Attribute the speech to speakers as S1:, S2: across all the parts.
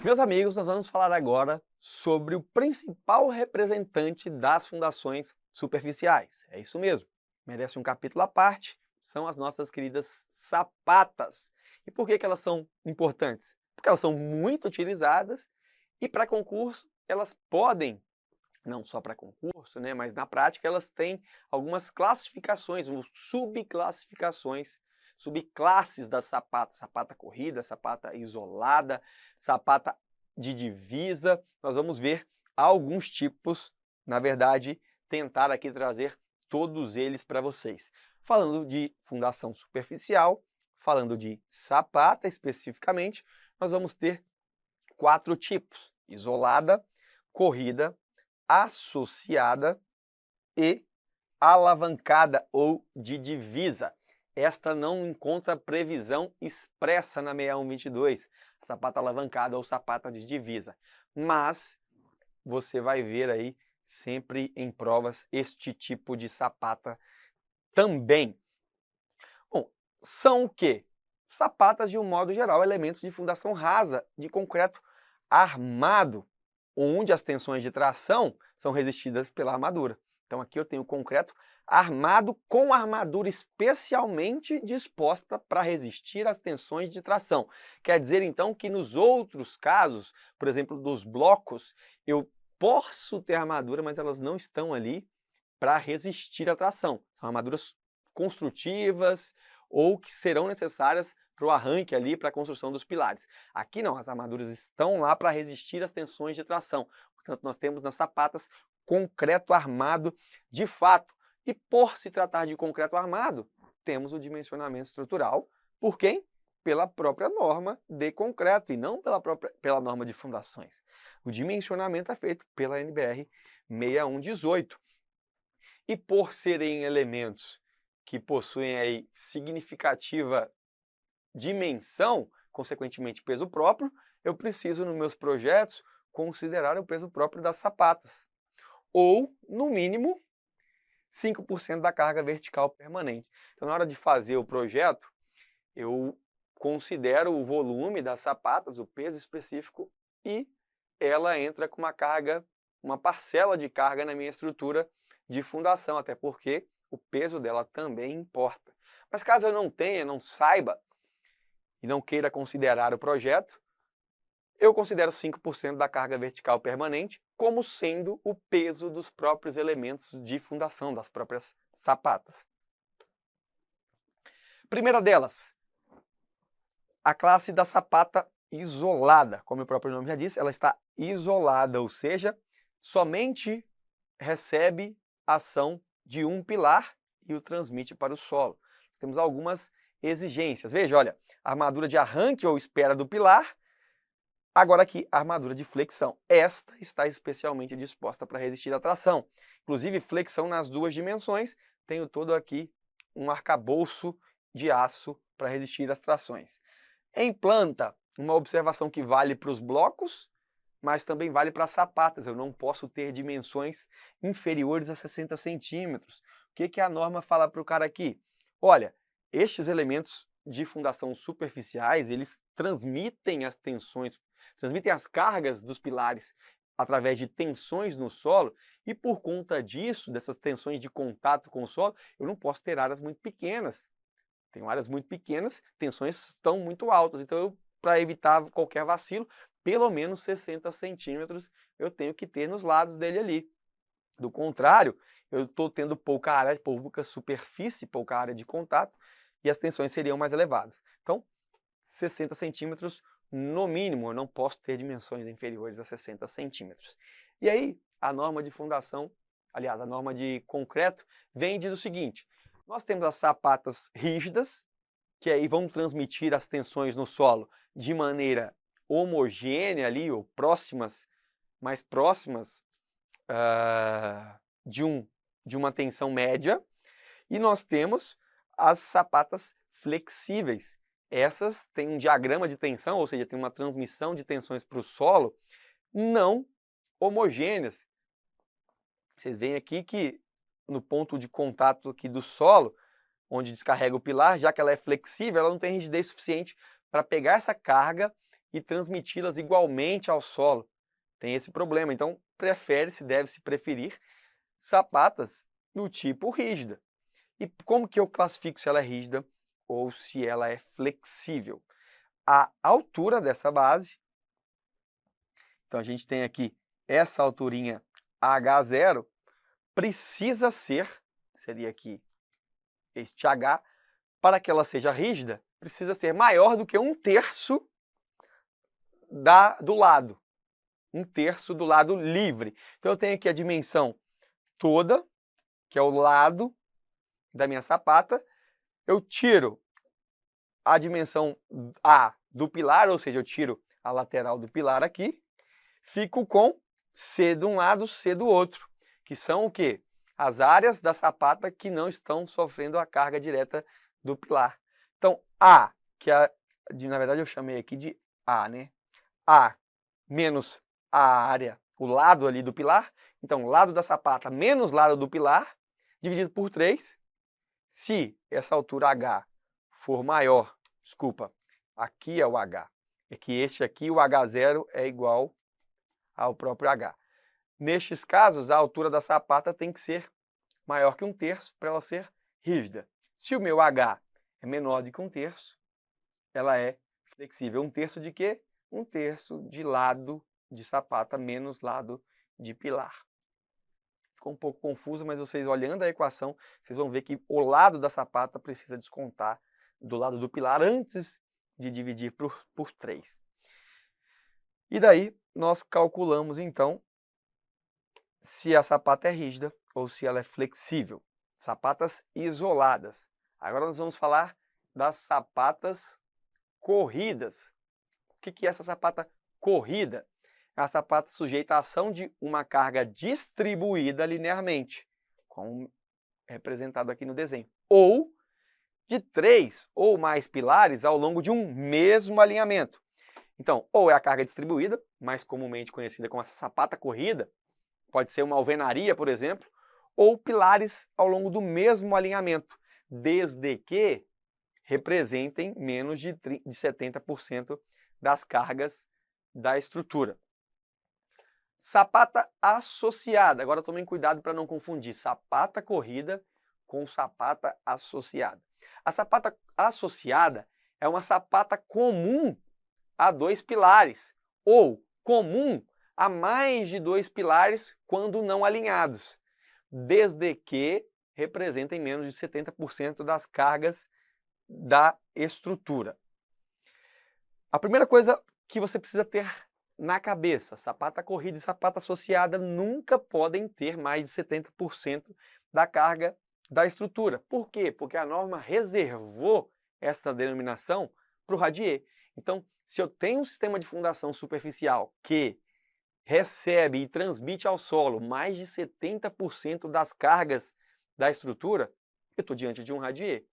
S1: Meus amigos, nós vamos falar agora sobre o principal representante das fundações superficiais. É isso mesmo, merece um capítulo à parte, são as nossas queridas sapatas. E por que elas são importantes? Porque elas são muito utilizadas e para concurso elas podem, não só para concurso, né, mas na prática elas têm algumas classificações, ou subclassificações, subclasses da sapata, sapata corrida, sapata isolada, sapata de divisa. Nós vamos ver alguns tipos, na verdade, tentar aqui trazer todos eles para vocês. Falando de fundação superficial, falando de sapata especificamente, nós vamos ter 4 tipos: isolada, corrida, associada e alavancada ou de divisa. Esta não encontra previsão expressa na 6122, sapata alavancada ou sapata de divisa. Mas você vai ver aí sempre em provas este tipo de sapata também. Bom, são o quê? Sapatas, de um modo geral, elementos de fundação rasa de concreto armado, onde as tensões de tração são resistidas pela armadura. Então aqui eu tenho o concreto armado com armadura especialmente disposta para resistir às tensões de tração. Quer dizer então que nos outros casos, por exemplo, dos blocos, eu posso ter armadura, mas elas não estão ali para resistir à tração. São armaduras construtivas ou que serão necessárias para o arranque ali, para a construção dos pilares. Aqui não, as armaduras estão lá para resistir às tensões de tração. Portanto, nós temos nas sapatas concreto armado de fato. E por se tratar de concreto armado, temos o dimensionamento estrutural. Por quem? Pela própria norma de concreto e não pela norma de fundações. O dimensionamento é feito pela NBR 6118. E por serem elementos que possuem aí significativa dimensão, consequentemente peso próprio, eu preciso nos meus projetos considerar o peso próprio das sapatas, ou, no mínimo, 5% da carga vertical permanente. Então, na hora de fazer o projeto, eu considero o volume das sapatas, o peso específico, e ela entra com uma carga, uma parcela de carga na minha estrutura de fundação, até porque o peso dela também importa. Mas caso eu não tenha, não saiba e não queira considerar o projeto, eu considero 5% da carga vertical permanente como sendo o peso dos próprios elementos de fundação, das próprias sapatas. Primeira delas, a classe da sapata isolada. Como o próprio nome já diz, ela está isolada, ou seja, somente recebe ação de um pilar e o transmite para o solo. Temos algumas exigências. Veja, olha, armadura de arranque ou espera do pilar. Agora aqui, a armadura de flexão. Esta está especialmente disposta para resistir à tração. Inclusive, flexão nas duas dimensões. Tenho todo aqui um arcabouço de aço para resistir às trações. Em planta, uma observação que vale para os blocos, mas também vale para as sapatas. Eu não posso ter dimensões inferiores a 60 centímetros. O que a norma fala para o cara aqui? Olha, estes elementos de fundação superficiais, eles transmitem as tensões, transmitem as cargas dos pilares através de tensões no solo, e por conta disso, dessas tensões de contato com o solo, eu não posso ter áreas muito pequenas. Tenho áreas muito pequenas, tensões estão muito altas, então para evitar qualquer vacilo, pelo menos 60 centímetros eu tenho que ter nos lados dele ali. Do contrário, eu estou tendo pouca área, pouca superfície, pouca área de contato, e as tensões seriam mais elevadas. Então, 60 centímetros no mínimo, eu não posso ter dimensões inferiores a 60 centímetros. E aí, a norma de fundação, aliás, a norma de concreto, vem e diz o seguinte: nós temos as sapatas rígidas, que aí vão transmitir as tensões no solo de maneira homogênea ali, ou próximas, mais próximas de uma tensão média, e nós temos as sapatas flexíveis. Essas têm um diagrama de tensão, ou seja, tem uma transmissão de tensões para o solo não homogêneas. Vocês veem aqui que no ponto de contato aqui do solo, onde descarrega o pilar, já que ela é flexível, ela não tem rigidez suficiente para pegar essa carga e transmiti-las igualmente ao solo. Tem esse problema, então deve-se preferir sapatas do tipo rígida. E como que eu classifico se ela é rígida ou se ela é flexível? A altura dessa base, então a gente tem aqui essa alturinha H0, precisa ser, seria aqui este H, para que ela seja rígida, precisa ser maior do que 1/3 do lado. 1/3 do lado livre. Então eu tenho aqui a dimensão toda, que é o lado da minha sapata. Eu tiro a dimensão A do pilar, ou seja, eu tiro a lateral do pilar aqui, fico com C de um lado, C do outro, que são o quê? As áreas da sapata que não estão sofrendo a carga direta do pilar. Então, A, que na verdade eu chamei aqui de A, né? A menos a área, o lado ali do pilar. Então, lado da sapata menos lado do pilar, dividido por 3. Se essa altura H for maior, desculpa, aqui é o H. É que este aqui, o H0, é igual ao próprio H. Nestes casos, a altura da sapata tem que ser maior que 1/3 para ela ser rígida. Se o meu H é menor do que 1/3, ela é flexível. 1/3 de quê? 1/3 de lado de sapata menos lado de pilar. Ficou um pouco confuso, mas vocês olhando a equação, vocês vão ver que o lado da sapata precisa descontar do lado do pilar antes de dividir por 3. E daí, nós calculamos, então, se a sapata é rígida ou se ela é flexível. Sapatas isoladas. Agora nós vamos falar das sapatas corridas. O que é essa sapata corrida? É a sapata sujeita à ação de uma carga distribuída linearmente, como representado aqui no desenho, ou de 3 ou mais pilares ao longo de um mesmo alinhamento. Então, ou é a carga distribuída, mais comumente conhecida como essa sapata corrida, pode ser uma alvenaria, por exemplo, ou pilares ao longo do mesmo alinhamento, desde que representem menos de 70% das cargas da estrutura. Sapata associada. Agora tomem cuidado para não confundir sapata corrida com sapata associada. A sapata associada é uma sapata comum a 2 pilares, ou comum a mais de 2 pilares quando não alinhados, desde que representem menos de 70% das cargas da estrutura. A primeira coisa que você precisa ter na cabeça, sapata corrida e sapata associada nunca podem ter mais de 70% da carga da estrutura. Por quê? Porque a norma reservou esta denominação para o radier. Então, se eu tenho um sistema de fundação superficial que recebe e transmite ao solo mais de 70% das cargas da estrutura, eu estou diante de um radier.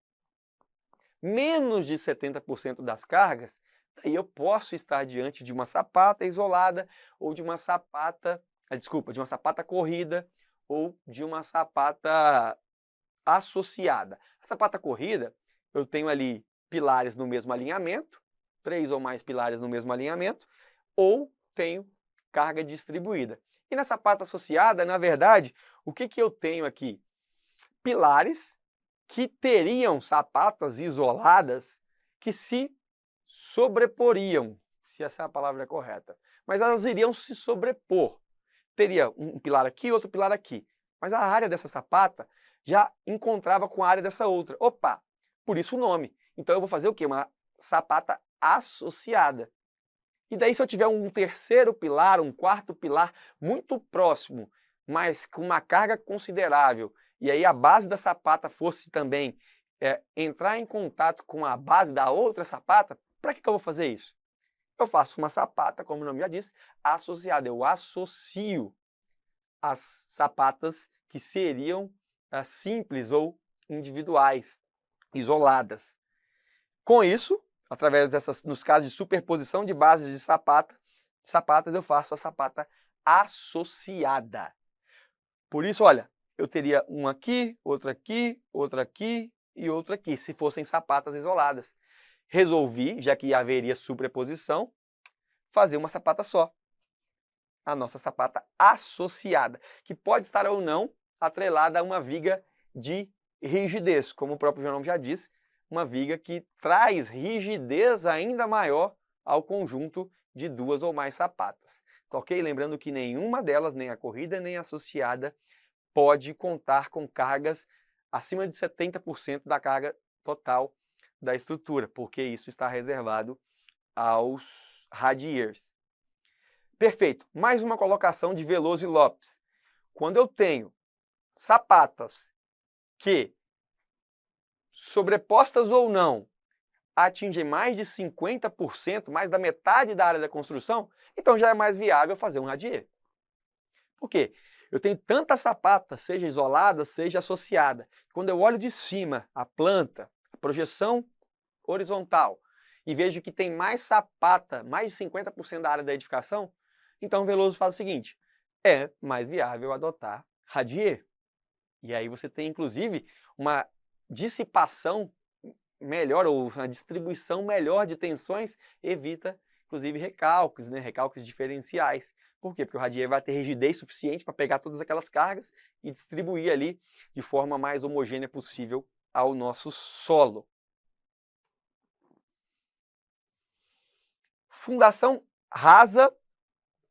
S1: Menos de 70% das cargas, daí eu posso estar diante de uma sapata isolada ou de uma sapata, de uma sapata corrida ou de uma sapata associada. A sapata corrida, eu tenho ali pilares no mesmo alinhamento, 3 ou mais pilares no mesmo alinhamento, ou tenho carga distribuída. E na sapata associada, na verdade, o que eu tenho aqui? Pilares que teriam sapatas isoladas que se sobreporiam, se essa é a palavra correta. Mas elas iriam se sobrepor. Teria um pilar aqui, outro pilar aqui. Mas a área dessa sapata já encontrava com a área dessa outra. Opa! Por isso o nome. Então eu vou fazer o quê? Uma sapata associada. E daí se eu tiver um terceiro pilar, um quarto pilar muito próximo, mas com uma carga considerável, e aí a base da sapata fosse também entrar em contato com a base da outra sapata, para que eu vou fazer isso? Eu faço uma sapata, como o nome já diz, associada. Eu associo as sapatas que seriam simples ou individuais, isoladas. Com isso, através nos casos de superposição de bases de sapatas, eu faço a sapata associada. Por isso, olha, eu teria um aqui, outro aqui, outro aqui e outro aqui, se fossem sapatas isoladas. Resolvi, já que haveria superposição, fazer uma sapata só. A nossa sapata associada, que pode estar ou não atrelada a uma viga de rigidez, como o próprio nome já diz, uma viga que traz rigidez ainda maior ao conjunto de duas ou mais sapatas. Ok? Lembrando que nenhuma delas, nem a corrida nem a associada, pode contar com cargas acima de 70% da carga total da estrutura, porque isso está reservado aos radiers. Perfeito. Mais uma colocação de Veloso e Lopes. Quando eu tenho sapatas que, sobrepostas ou não, atingem mais de 50%, mais da metade da área da construção, então já é mais viável fazer um radier. Por quê? Eu tenho tanta sapata, seja isolada, seja associada. Quando eu olho de cima a planta, a projeção horizontal, e vejo que tem mais sapata, mais de 50% da área da edificação, então o Veloso faz o seguinte, é mais viável adotar radier. E aí você tem, inclusive, uma dissipação melhor, ou uma distribuição melhor de tensões, evita, inclusive, recalques, né? Recalques diferenciais. Por quê? Porque o radier vai ter rigidez suficiente para pegar todas aquelas cargas e distribuir ali de forma mais homogênea possível ao nosso solo. Fundação rasa,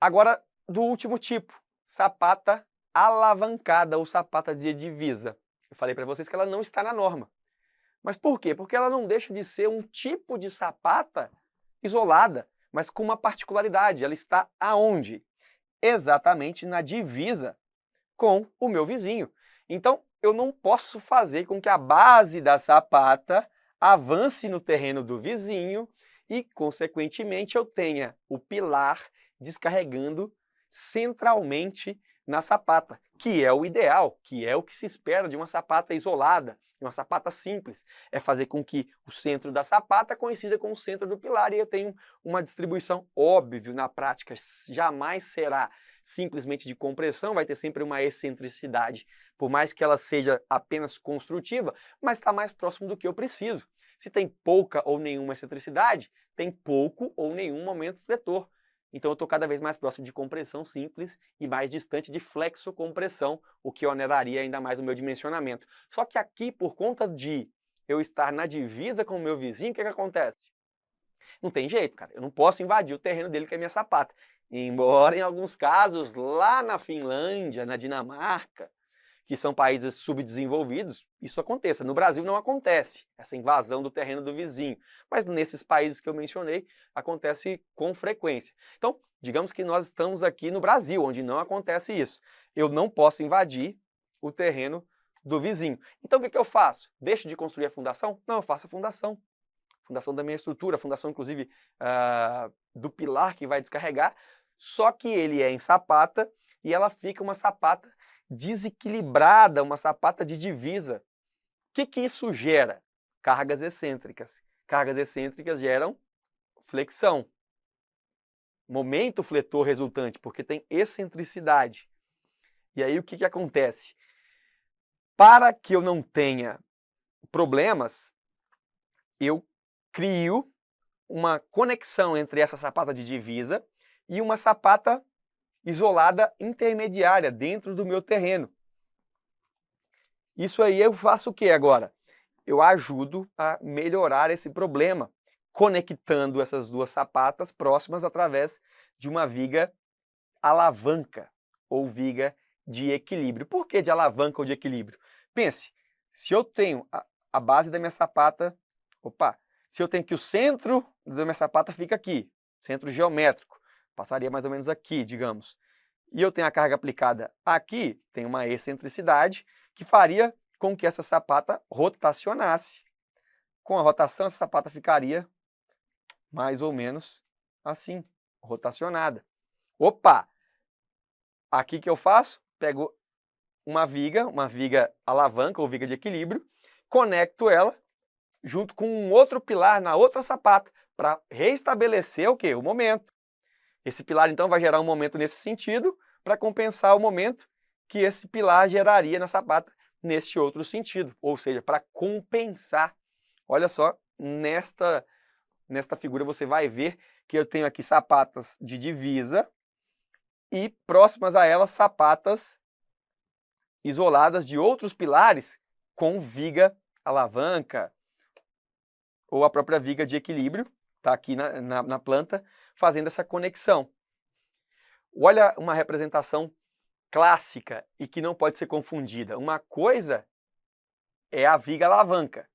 S1: agora do último tipo, sapata alavancada ou sapata de divisa. Eu falei para vocês que ela não está na norma. Mas por quê? Porque ela não deixa de ser um tipo de sapata isolada, mas com uma particularidade. Ela está aonde? Exatamente na divisa com o meu vizinho. Então, eu não posso fazer com que a base da sapata avance no terreno do vizinho e, consequentemente, eu tenha o pilar descarregando centralmente na sapata, que é o ideal, que é o que se espera de uma sapata isolada, de uma sapata simples. É fazer com que o centro da sapata coincida com o centro do pilar e eu tenho uma distribuição óbvia na prática, jamais será simplesmente de compressão, vai ter sempre uma excentricidade, por mais que ela seja apenas construtiva, mas está mais próximo do que eu preciso. Se tem pouca ou nenhuma excentricidade, tem pouco ou nenhum momento fletor. Então eu estou cada vez mais próximo de compressão simples e mais distante de flexocompressão, o que oneraria ainda mais o meu dimensionamento. Só que aqui, por conta de eu estar na divisa com o meu vizinho, o que acontece? Não tem jeito, cara. Eu não posso invadir o terreno dele com a minha sapata. Embora em alguns casos, lá na Finlândia, na Dinamarca, que são países subdesenvolvidos, isso aconteça. No Brasil não acontece essa invasão do terreno do vizinho, mas nesses países que eu mencionei, acontece com frequência. Então, digamos que nós estamos aqui no Brasil, onde não acontece isso. Eu não posso invadir o terreno do vizinho. Então, o que eu faço? Deixo de construir a fundação? Não, eu faço a fundação. Fundação da minha estrutura, fundação, inclusive, do pilar que vai descarregar, só que ele é em sapata e ela fica uma sapata desequilibrada, uma sapata de divisa. O que isso gera? Cargas excêntricas. Cargas excêntricas geram flexão. Momento fletor resultante, porque tem excentricidade. E aí o que acontece? Para que eu não tenha problemas, eu crio uma conexão entre essa sapata de divisa e uma sapata isolada intermediária dentro do meu terreno. Isso aí eu faço o que agora? Eu ajudo a melhorar esse problema, conectando essas duas sapatas próximas através de uma viga alavanca ou viga de equilíbrio. Por que de alavanca ou de equilíbrio? Pense, se eu tenho a base da minha sapata, se eu tenho que o centro da minha sapata fica aqui, centro geométrico, passaria mais ou menos aqui, digamos. E eu tenho a carga aplicada aqui, tem uma excentricidade que faria com que essa sapata rotacionasse. Com a rotação, essa sapata ficaria mais ou menos assim, rotacionada. Aqui que eu faço? Pego uma viga alavanca ou viga de equilíbrio, conecto ela junto com um outro pilar na outra sapata para reestabelecer o quê? O momento. Esse pilar, então, vai gerar um momento nesse sentido para compensar o momento que esse pilar geraria na sapata nesse outro sentido, ou seja, para compensar. Olha só, nesta nesta figura você vai ver que eu tenho aqui sapatas de divisa e próximas a elas sapatas isoladas de outros pilares com viga alavanca ou a própria viga de equilíbrio, está aqui na planta, fazendo essa conexão. Olha uma representação clássica e que não pode ser confundida. Uma coisa é a viga alavanca.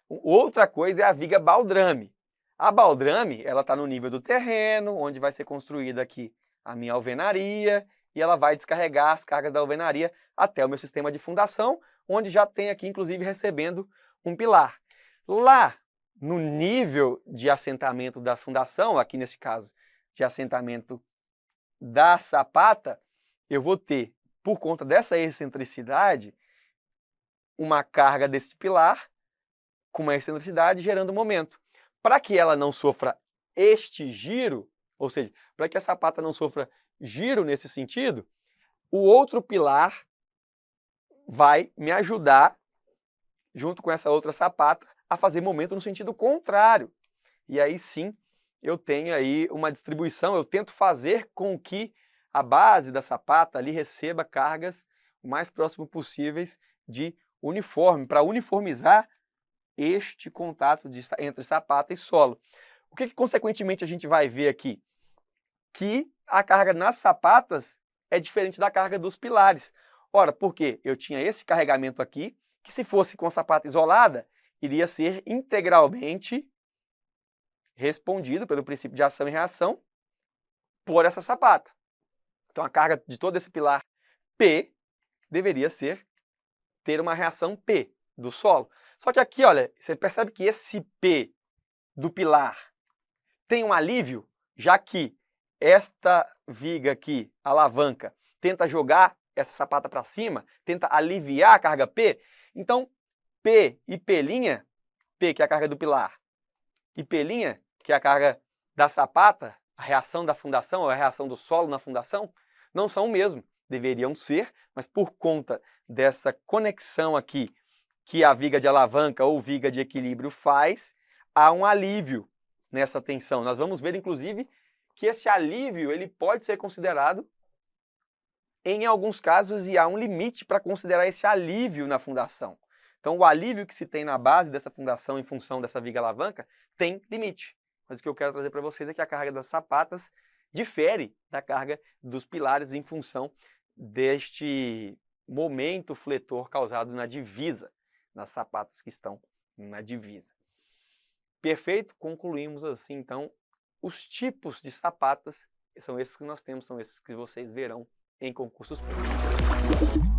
S1: Outra coisa é a viga baldrame. A baldrame, ela está no nível do terreno, onde vai ser construída aqui a minha alvenaria, e ela vai descarregar as cargas da alvenaria até o meu sistema de fundação, onde já tem aqui, inclusive, recebendo um pilar. Lá, no nível de assentamento da fundação, aqui nesse caso, de assentamento da sapata, eu vou ter, por conta dessa excentricidade, uma carga desse pilar com uma excentricidade gerando momento. Para que ela não sofra este giro, ou seja, para que a sapata não sofra giro nesse sentido, o outro pilar vai me ajudar, junto com essa outra sapata, a fazer momento no sentido contrário. E aí sim, eu tenho aí uma distribuição, eu tento fazer com que a base da sapata ali receba cargas o mais próximo possíveis de uniforme, para uniformizar este contato entre sapata e solo. O que consequentemente a gente vai ver aqui? Que a carga nas sapatas é diferente da carga dos pilares. Ora, porque eu tinha esse carregamento aqui, que se fosse com a sapata isolada, iria ser integralmente respondido pelo princípio de ação e reação por essa sapata. Então a carga de todo esse pilar P deveria ter uma reação P do solo. Só que aqui, olha, você percebe que esse P do pilar tem um alívio, já que esta viga aqui, a alavanca, tenta jogar essa sapata para cima, tenta aliviar a carga P. Então, P e P', P que é a carga do pilar, e P', que é a carga da sapata, a reação da fundação, ou a reação do solo na fundação, não são o mesmo. Deveriam ser, mas por conta dessa conexão aqui que a viga de alavanca ou viga de equilíbrio faz, há um alívio nessa tensão. Nós vamos ver, inclusive, que esse alívio ele pode ser considerado em alguns casos e há um limite para considerar esse alívio na fundação. Então, o alívio que se tem na base dessa fundação em função dessa viga alavanca tem limite. Mas o que eu quero trazer para vocês é que a carga das sapatas difere da carga dos pilares em função deste momento fletor causado na divisa, nas sapatas que estão na divisa. Perfeito? Concluímos assim, então, os tipos de sapatas, são esses que nós temos, são esses que vocês verão em concursos públicos.